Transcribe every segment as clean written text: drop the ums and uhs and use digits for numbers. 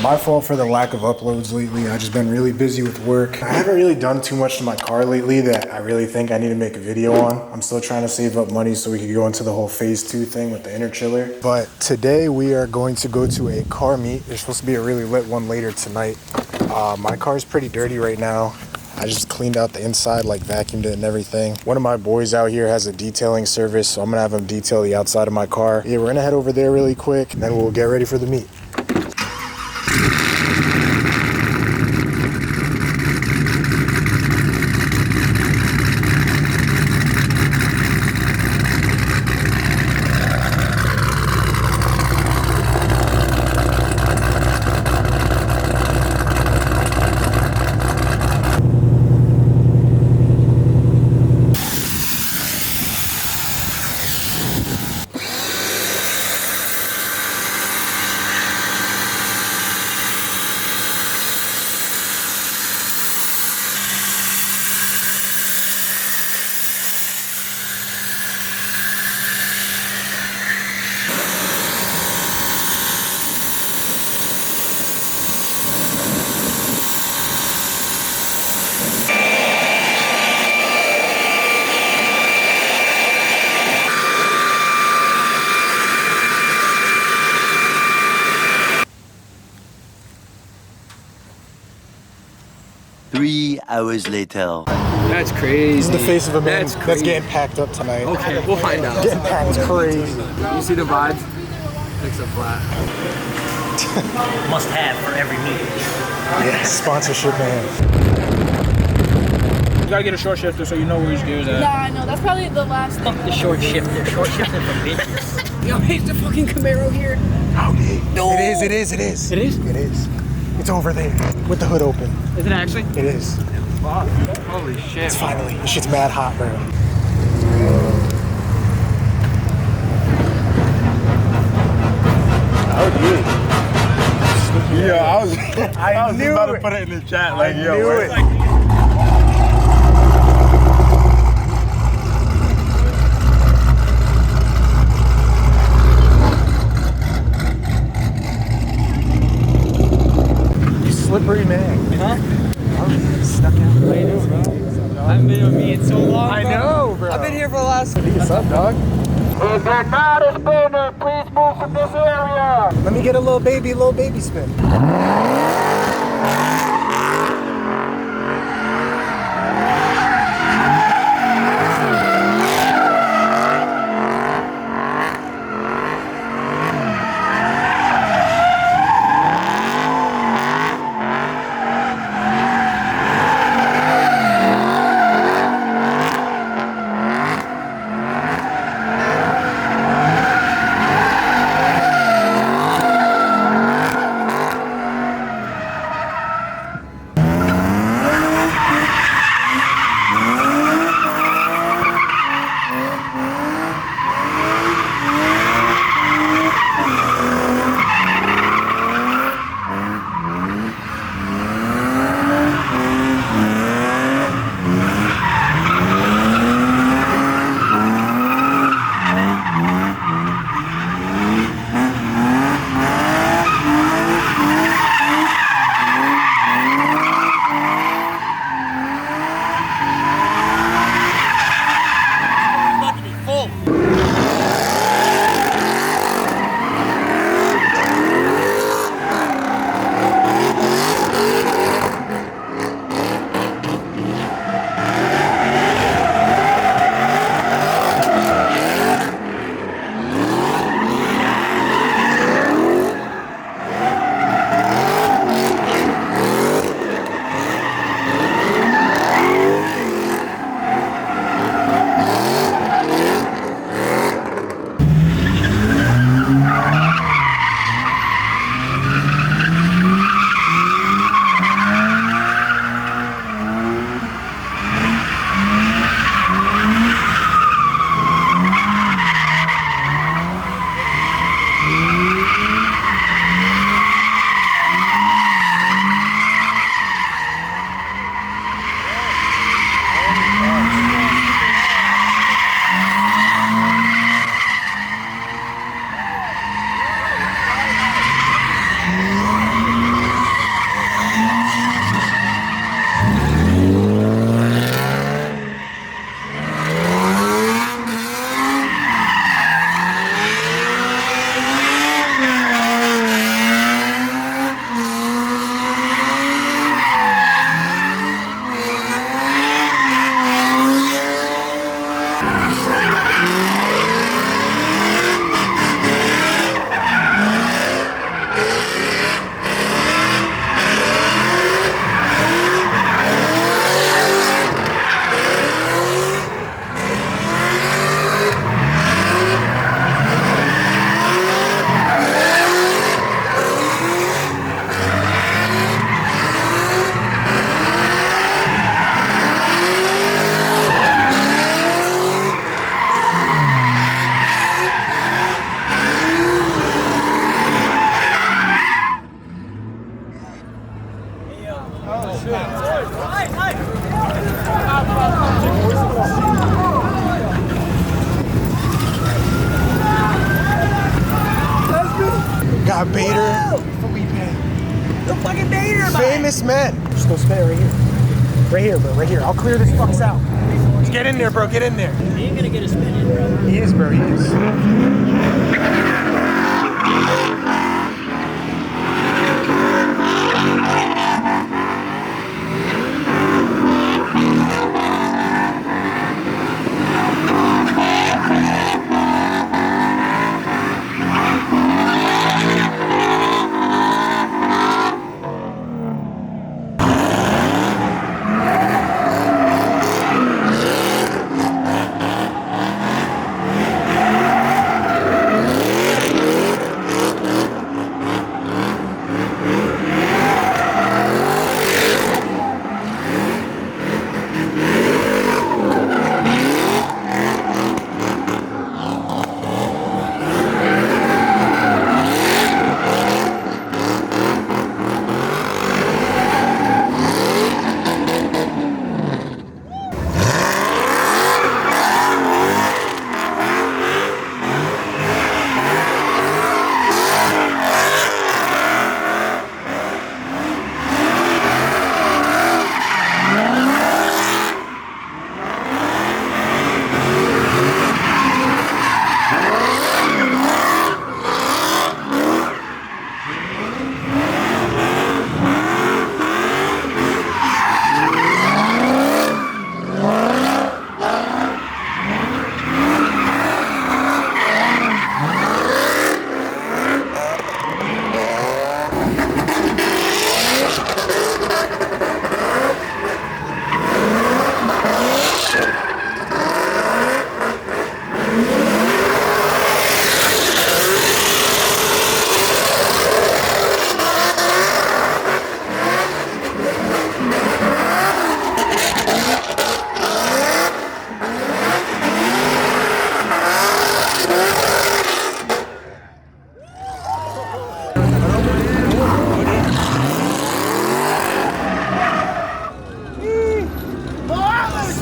My fault for the lack of uploads lately. I've just been really busy with work. I haven't really done too much to my car lately that I really think I need to make a video on. I'm still trying to save up money so we can go into the whole phase 2 thing with the inner chiller. But today we are going to go to a car meet. There's supposed to be a really lit one later tonight. My car is pretty dirty right now. I just cleaned out the inside, like vacuumed it and everything. One of my boys out here has a detailing service, so I'm gonna have him detail the outside of my car. Yeah, we're gonna head over there really quick, and then we'll get ready for the meet. Hours later. That's crazy. This is the face of a man that's getting packed up tonight. Okay, we'll find out. Getting packed is crazy. You see the vibes? Picks up flat. Must have for every meeting. Yeah, sponsorship man. You gotta get a short shifter so you know where his gear's at. Nah, I know. That's probably the last thing. Fuck the short shifter. Short shifter from bitches. Yo, here's the fucking Camaro here. Howdy. No. It is. It is. It is? It is. It's over there with the hood open. Is it actually? It is. Fuck. Holy shit. It's finally. This shit's mad hot, bro. Yo, I was knew about to it. put it in the chat. I knew it. You slippery man. Huh? Stuck out. How you doing, bro? I haven't been with me in so long, I know, bro. I've been here for the last... What's up, dog? If you're not a spinner, please move from this area. Let me get a little baby spin. Got Bader. The fucking Bader, man. Famous men. Just go spin it right here. Right here, bro. Right here. I'll clear this fucks out. Just get in there, bro. Get in there. He ain't gonna get a spin in, bro. He is, bro. He is.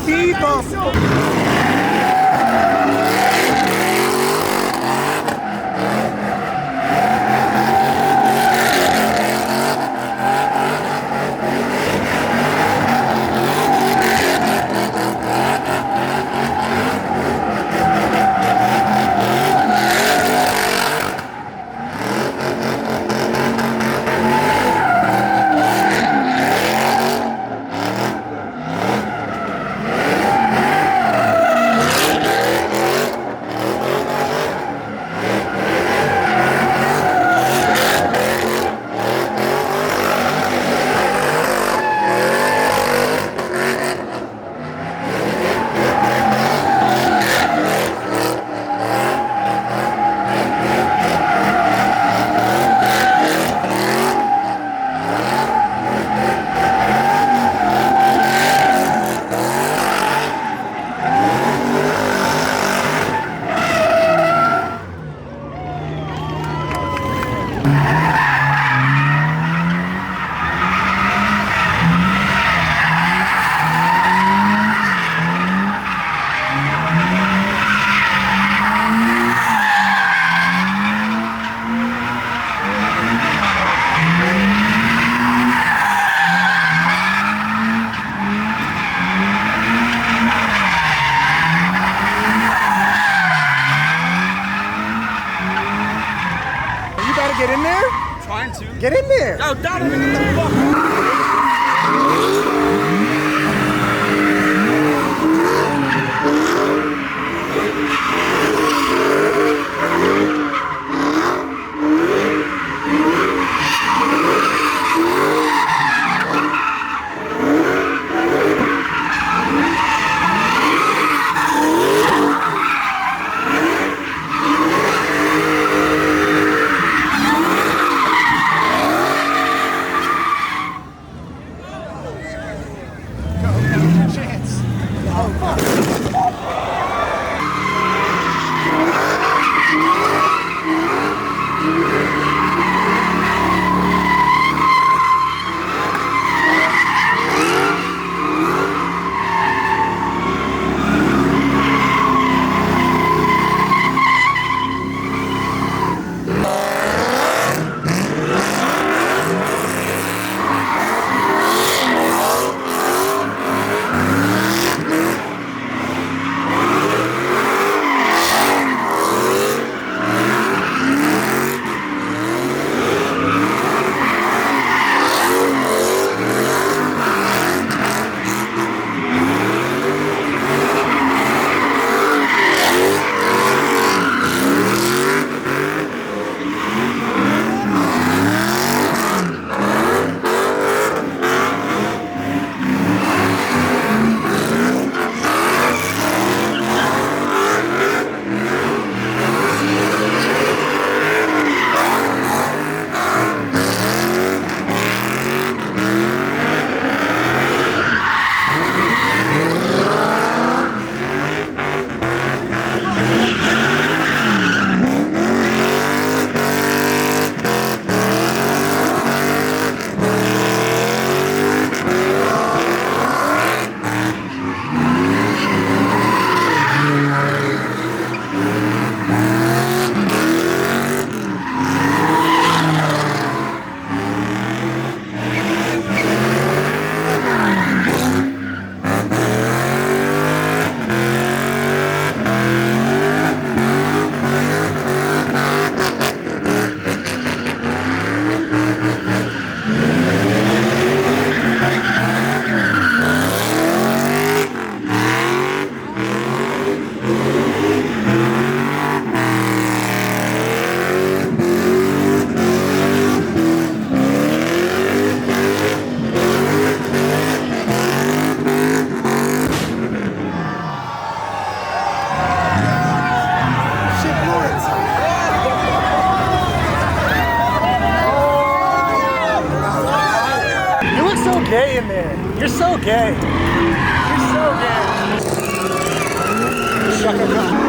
Speed bump. Get in there? Trying to. Get in there. Yo, Donovan, get the fuck. gay in there. You're so gay. You're so gay. Shaka Khan.